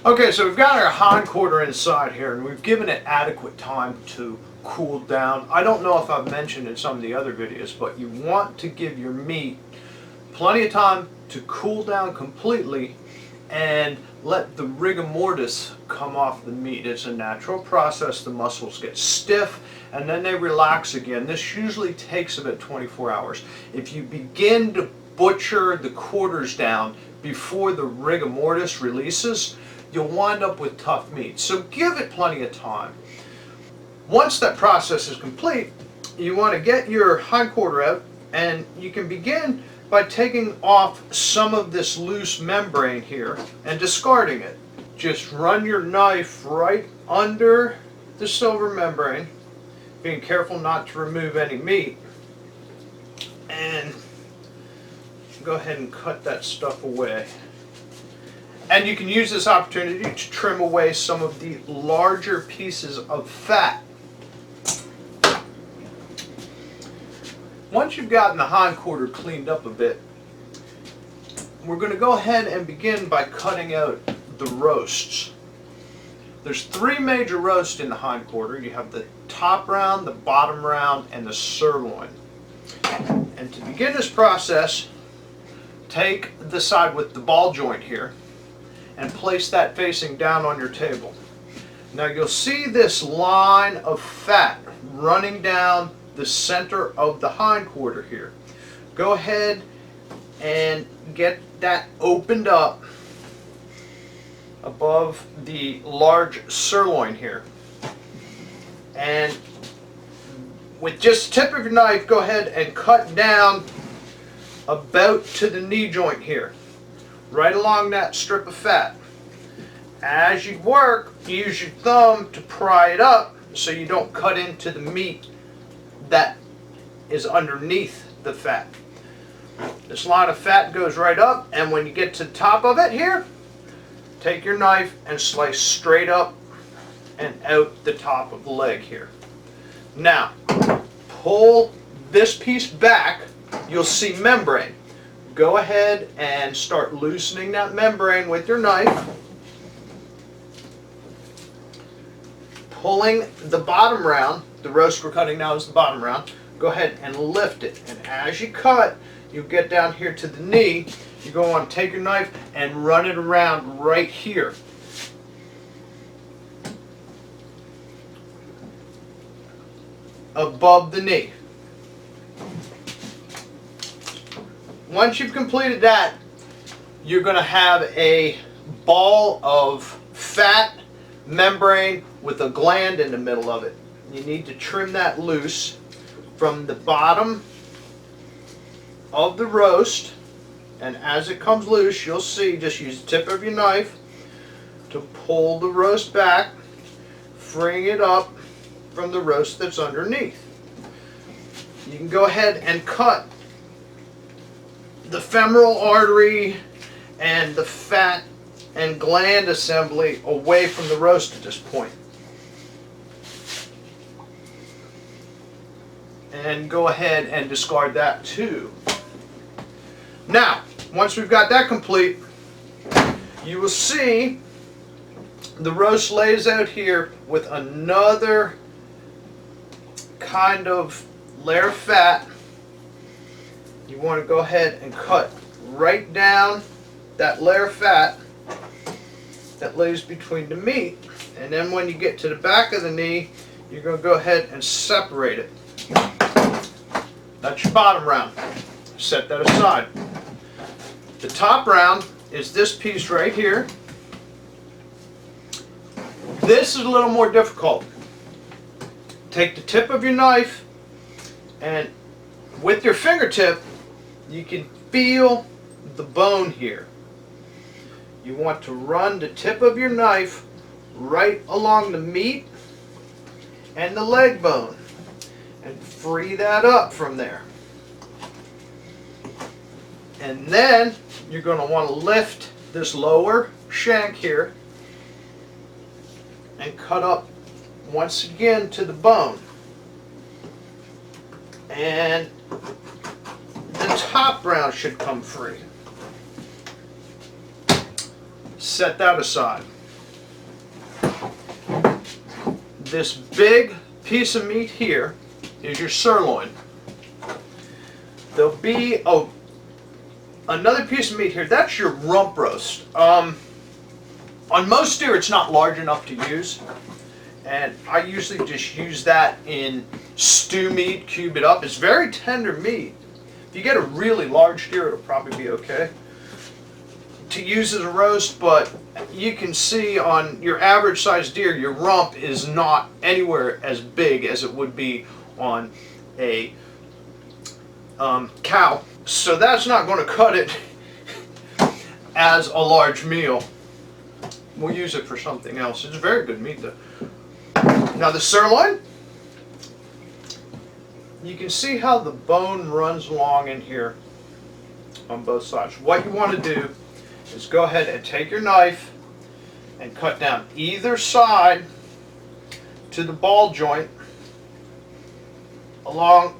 Okay, so we've got our hindquarter inside here, and we've given it adequate time to cool down. I don't know if I've mentioned in some of the other videos, but you want to give your meat plenty of time to cool down completely and let the rigor mortis come off the meat. It's a natural process. The muscles get stiff and then they relax again. This usually takes about 24 hours. If you begin to butcher the quarters down before the rigor mortis releases, you'll wind up with tough meat. So give it plenty of time. Once that process is complete, you want to get your hindquarter out, and you can begin by taking off some of this loose membrane here and discarding it. Just run your knife right under the silver membrane, being careful not to remove any meat, and go ahead and cut that stuff away. And you can use this opportunity to trim away some of the larger pieces of fat. Once you've gotten the hindquarter cleaned up a bit, we're going to go ahead and begin by cutting out the roasts. There's three major roasts in the hindquarter. You have the top round, the bottom round, and the sirloin. And to begin this process, take the side with the ball joint here and place that facing down on your table. Now you'll see this line of fat running down the center of the hindquarter here. Go ahead and get that opened up above the large sirloin here. And with just the tip of your knife, go ahead and cut down about to the knee joint here, right along that strip of fat. As you work, use your thumb to pry it up so you don't cut into the meat that is underneath the fat. This line of fat goes right up, and when you get to the top of it here, take your knife and slice straight up and out the top of the leg here. Now, pull this piece back. You'll see membrane. Go ahead and start loosening that membrane with your knife. Pulling the bottom round, the roast we're cutting now is the bottom round, go ahead and lift it. And as you cut, you get down here to the knee, you're going to want to take your knife and run it around right here. Above the knee. Once you've completed that, you're going to have a ball of fat membrane with a gland in the middle of it. You need to trim that loose from the bottom of the roast, and as it comes loose, you'll see, just use the tip of your knife to pull the roast back, freeing it up from the roast that's underneath. You can go ahead and cut the femoral artery and the fat and gland assembly away from the roast at this point. And go ahead and discard that too. Now, once we've got that complete, you will see the roast lays out here with another kind of layer of fat. You want to go ahead and cut right down that layer of fat that lays between the meat, and then when you get to the back of the knee, you're going to go ahead and separate it. That's your bottom round. Set that aside. The top round is this piece right here. This is a little more difficult. Take the tip of your knife, and with your fingertip you can feel the bone here. You want to run the tip of your knife right along the meat and the leg bone and free that up from there. And then you're going to want to lift this lower shank here and cut up once again to the bone. And the top round should come free. Set that aside. this big piece of meat here is your sirloin. There'll be another piece of meat here. That's your rump roast. On most deer, it's not large enough to use, and I usually just use that in stew meat, cube it up. It's very tender meat. If you get a really large deer, it'll probably be okay to use as a roast, but you can see on your average sized deer, your rump is not anywhere as big as it would be on a cow. So that's not going to cut it as a large meal. We'll use it for something else. It's very good meat though. Now the sirloin, you can see how the bone runs along in here on both sides. What you want to do is go ahead and take your knife and cut down either side to the ball joint along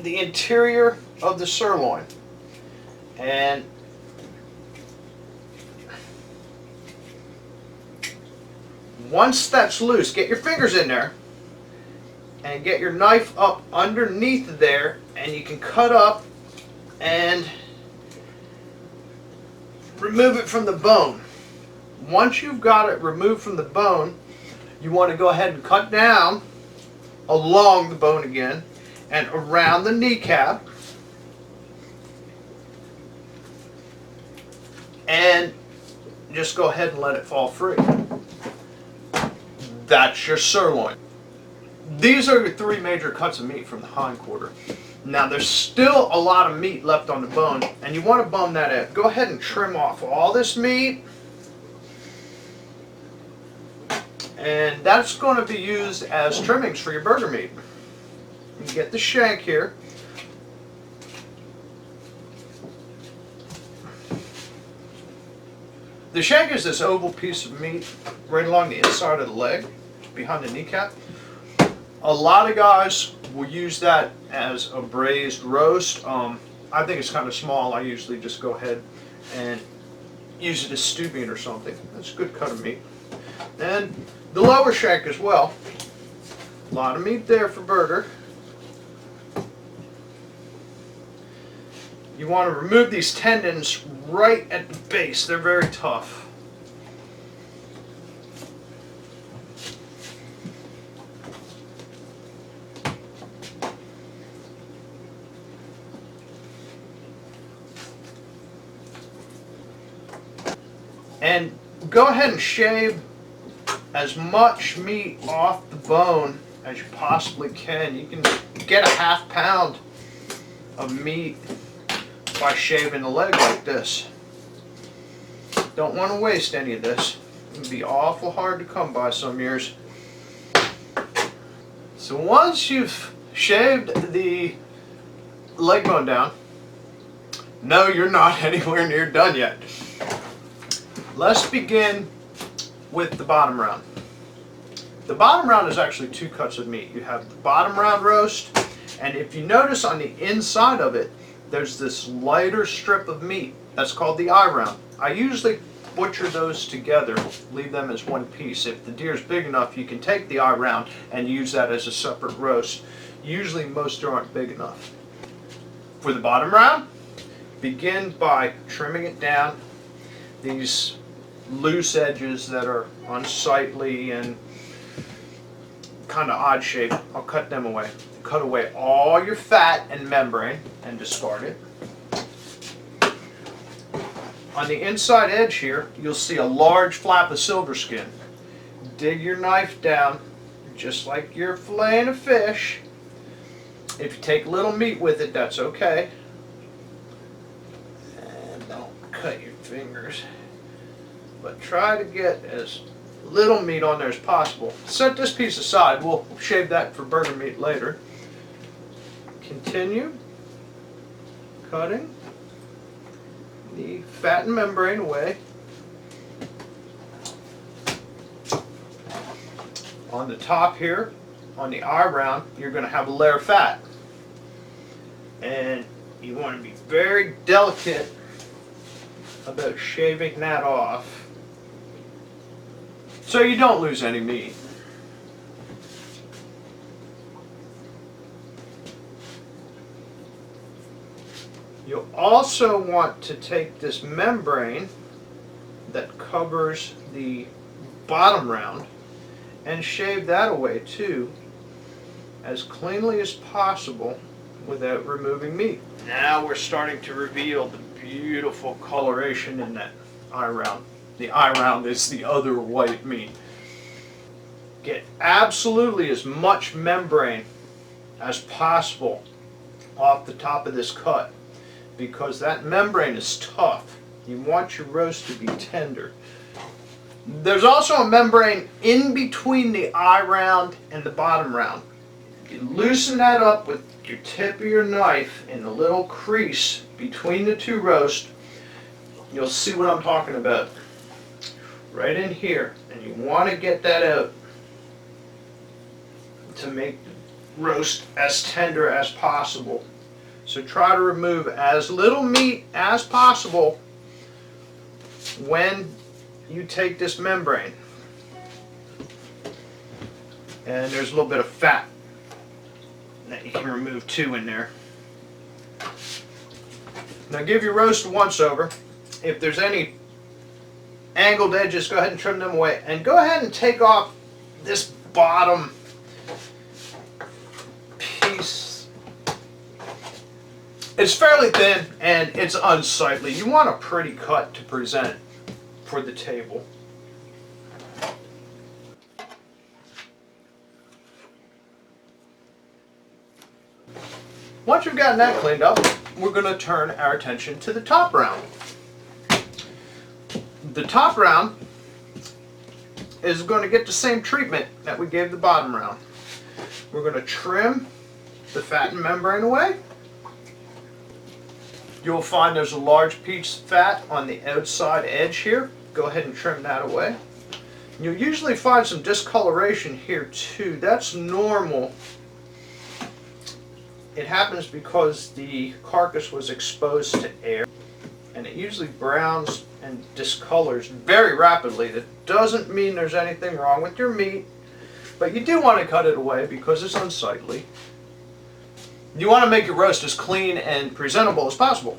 the interior of the sirloin. And once that's loose, get your fingers in there and get your knife up underneath there, and you can cut up and remove it from the bone. Once you've got it removed from the bone, you want to go ahead and cut down along the bone again and around the kneecap, and just go ahead and let it fall free. That's your sirloin. These are your three major cuts of meat from the hindquarter. Now there's still a lot of meat left on the bone, and you want to bone that out. Go ahead and trim off all this meat, and that's going to be used as trimmings for your burger meat. You get the shank here. The shank is this oval piece of meat right along the inside of the leg, behind the kneecap. A lot of guys will use that as a braised roast. I think it's kind of small. I usually just go ahead and use it as stew meat or something. That's a good cut of meat. And the lower shank as well. A lot of meat there for burger. You want to remove these tendons right at the base. They're very tough. And go ahead and shave as much meat off the bone as you possibly can. You can get a ½ pound of meat by shaving the leg like this. Don't want to waste any of this. It can be awful hard to come by some years. So once you've shaved the leg bone down, no, you're not anywhere near done yet. Let's begin with the bottom round. The bottom round is actually two cuts of meat. You have the bottom round roast, and if you notice on the inside of it, there's this lighter strip of meat. That's called the eye round. I usually butcher those together, leave them as one piece. If the deer is big enough, you can take the eye round and use that as a separate roast. Usually most deer aren't big enough. For the bottom round, begin by trimming it down. These loose edges that are unsightly and kind of odd shape, I'll cut them away. Cut away all your fat and membrane and discard it. On the inside edge here, you'll see a large flap of silver skin. Dig your knife down, just like you're filleting a fish. If you take little meat with it, that's okay. And don't cut your fingers. But try to get as little meat on there as possible. Set this piece aside. We'll shave that for burger meat later. Continue cutting the fat and membrane away. On the top here, on the eye round, you're going to have a layer of fat. And you want to be very delicate about shaving that off so you don't lose any meat. also want to take this membrane that covers the bottom round and shave that away too, as cleanly as possible without removing meat. Now we're starting to reveal the beautiful coloration in that eye round. The eye round is the other white meat. Get absolutely as much membrane as possible off the top of this cut, because that membrane is tough. You want your roast to be tender. There's also a membrane in between the eye round and the bottom round. You loosen that up with your tip of your knife in the little crease between the two roasts. You'll see what I'm talking about. Right in here. And you want to get that out to make the roast as tender as possible. So try to remove as little meat as possible when you take this membrane. And there's a little bit of fat that you can remove too in there. Now give your roast a once over. If there's any angled edges, go ahead and trim them away. And go ahead and take off this bottom piece. It's fairly thin and it's unsightly. You want a pretty cut to present for the table. Once you've gotten that cleaned up, we're going to turn our attention to the top round. The top round is going to get the same treatment that we gave the bottom round. We're going to trim the fat and membrane away. You'll find there's a large piece of fat on the outside edge here. Go ahead and trim that away. You'll usually find some discoloration here too. That's normal. It happens because the carcass was exposed to air, and it usually browns and discolors very rapidly. That doesn't mean there's anything wrong with your meat, but you do want to cut it away because it's unsightly. You want to make your roast as clean and presentable as possible,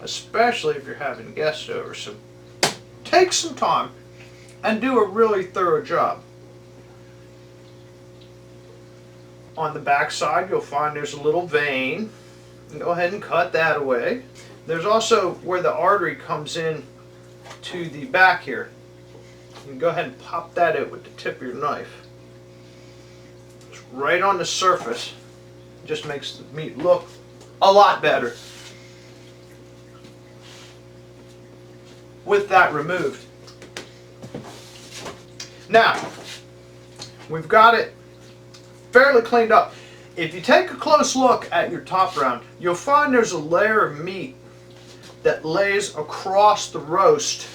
especially if you're having guests over. So take some time and do a really thorough job. On the back side, you'll find there's a little vein. Go ahead and cut that away. There's also where the artery comes in to the back here. You can go ahead and pop that out with the tip of your knife. It's right on the surface. It just makes the meat look a lot better with that removed. Now, we've got it fairly cleaned up. If you take a close look at your top round, you'll find there's a layer of meat that lays across the roast,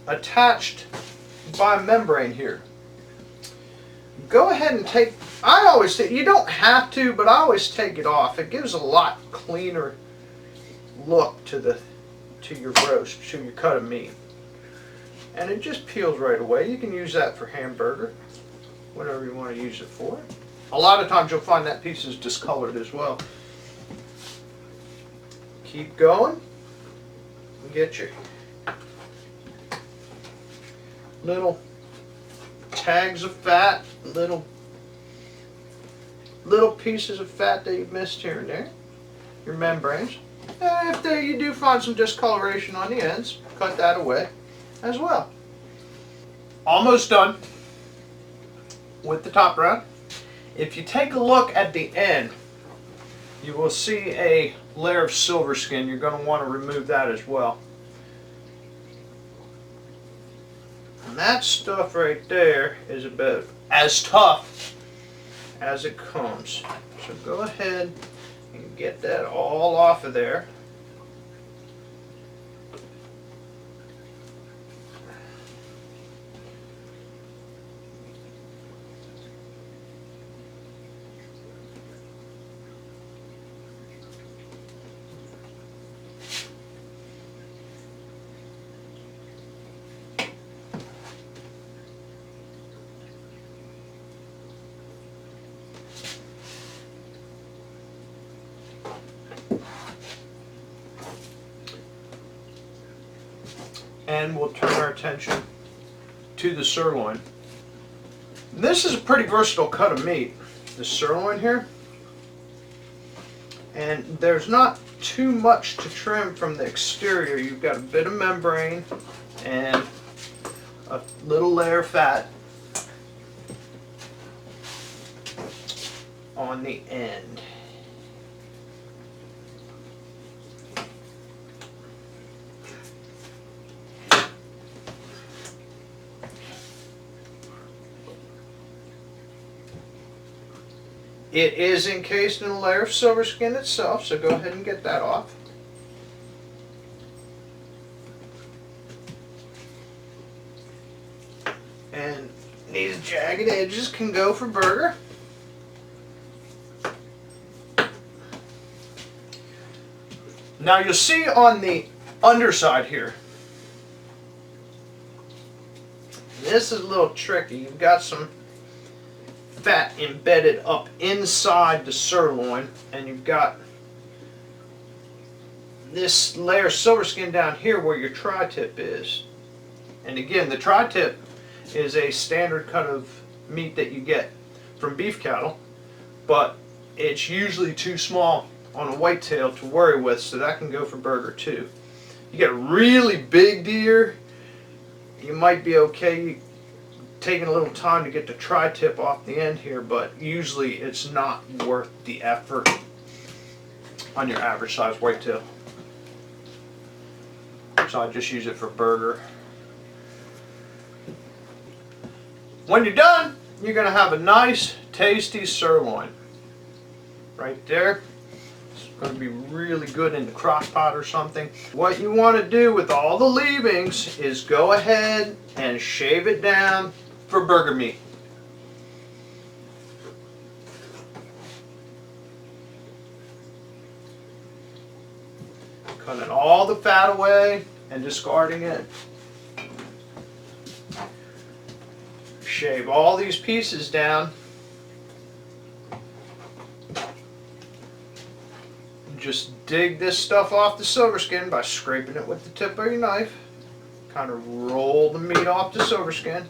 attached by membrane here. Go ahead and take, I always take, you don't have to, but I always take it off. It gives a lot cleaner look to your roast, to your cut of meat. And it just peels right away. You can use that for hamburger, whatever you want to use it for. A lot of times you'll find that piece is discolored as well. Keep going and get your little tags of fat, little pieces of fat that you've missed here and there, your membranes. And if you do find some discoloration on the ends, cut that away as well. Almost done with the top round. If you take a look at the end, you will see a layer of silver skin. You're going to want to remove that as well. And that stuff right there is about as tough as it comes. So go ahead and get that all off of there. and we'll turn our attention to the sirloin. This is a pretty versatile cut of meat, the sirloin here. And there's not too much to trim from the exterior. You've got a bit of membrane and a little layer of fat on the end. It is encased in a layer of silver skin itself, so go ahead and get that off. And these jagged edges can go for burger. Now you'll see on the underside here, this is a little tricky. You've got some fat embedded up inside the sirloin, and you've got this layer of silver skin down here where your tri-tip is. And again, the tri-tip is a standard cut of meat that you get from beef cattle, but it's usually too small on a whitetail to worry with, so that can go for burger too. You get a really big deer, you might be okay taking a little time to get the tri-tip off the end here, but usually it's not worth the effort on your average size whitetail. So I just use it for burger. When you're done, you're going to have a nice, tasty sirloin. Right there. It's going to be really good in the crock pot or something. What you want to do with all the leavings is go ahead and shave it down for burger meat. Cutting all the fat away and discarding it. Shave all these pieces down. Just dig this stuff off the silver skin by scraping it with the tip of your knife. Kind of roll the meat off the silver skin.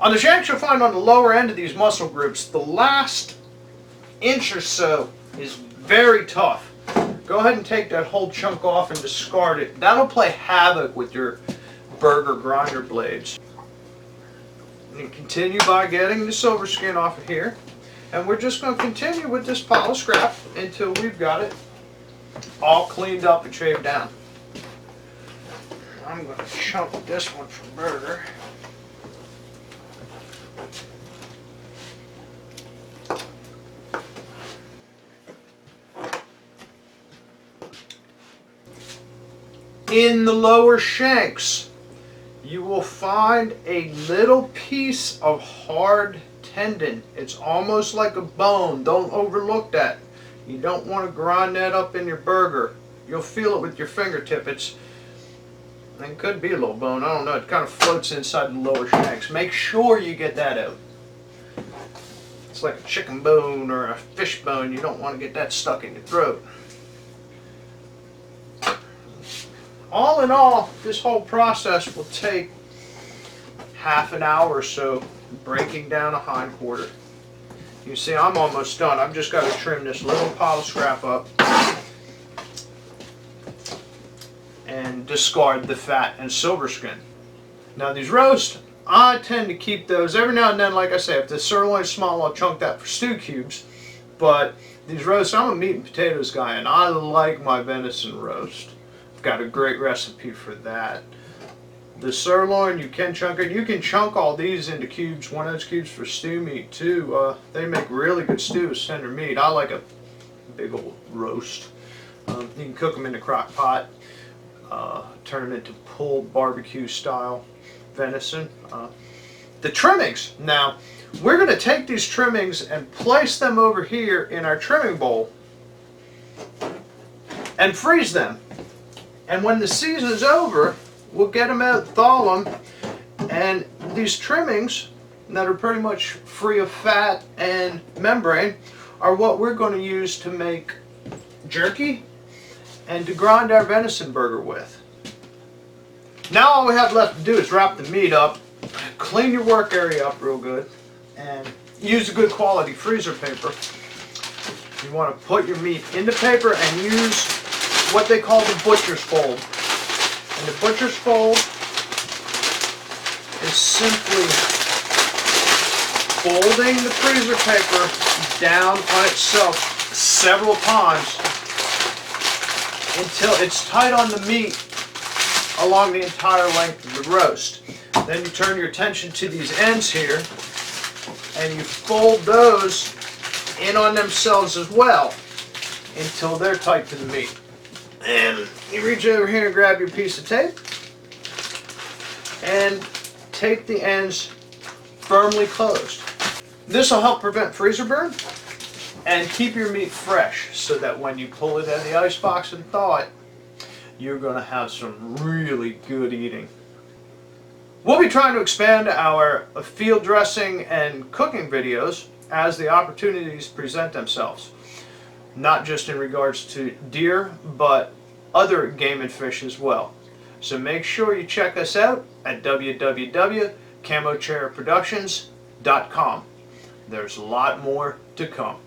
On the shanks, you'll find on the lower end of these muscle groups, the last inch or so is very tough. Go ahead and take that whole chunk off and discard it. That'll play havoc with your burger grinder blades. And you continue by getting the silver skin off of here. And we're just going to continue with this pile of scrap until we've got it all cleaned up and shaved down. I'm going to chunk this one for burger. In the lower shanks, you will find a little piece of hard tendon. It's almost like a bone. Don't overlook that. You don't want to grind that up in your burger. You'll feel it with your fingertip. It could be a little bone. I don't know. It kind of floats inside the lower shanks. Make sure you get that out. It's like a chicken bone or a fish bone. You don't want to get that stuck in your throat. All in all, this whole process will take half an hour or so breaking down a hindquarter. You see, I'm almost done. I've just got to trim this little pile of scrap up and discard the fat and silver skin. Now these roasts, I tend to keep those every now and then. Like I say, if the sirloin's small, I'll chunk that for stew cubes. But these roasts, I'm a meat and potatoes guy, and I like my venison roast. Got a great recipe for that. The sirloin, you can chunk it. You can chunk all these into cubes, 1-ounce cubes for stew meat too. They make really good stews, tender meat. I like a big old roast. You can cook them in the crock pot, turn them into pulled barbecue style venison. The trimmings. Now, we're going to take these trimmings and place them over here in our trimming bowl and freeze them. And when the season's over, we'll get them out, thaw them, and these trimmings that are pretty much free of fat and membrane are what we're going to use to make jerky and to grind our venison burger with. Now all we have left to do is wrap the meat up, clean your work area up real good, and use a good quality freezer paper. You want to put your meat in the paper and use what they call the butcher's fold. And the butcher's fold is simply folding the freezer paper down on itself several times until it's tight on the meat along the entire length of the roast. Then you turn your attention to these ends here and you fold those in on themselves as well until they're tight to the meat. And you reach over here and grab your piece of tape and tape the ends firmly closed. This will help prevent freezer burn and keep your meat fresh so that when you pull it out of the icebox and thaw it, you're going to have some really good eating. We'll be trying to expand our field dressing and cooking videos as the opportunities present themselves. Not just in regards to deer, but other game and fish as well. So make sure you check us out at www.camochairproductions.com. There's a lot more to come.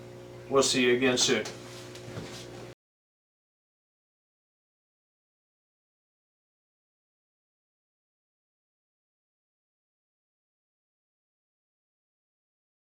We'll see you again soon.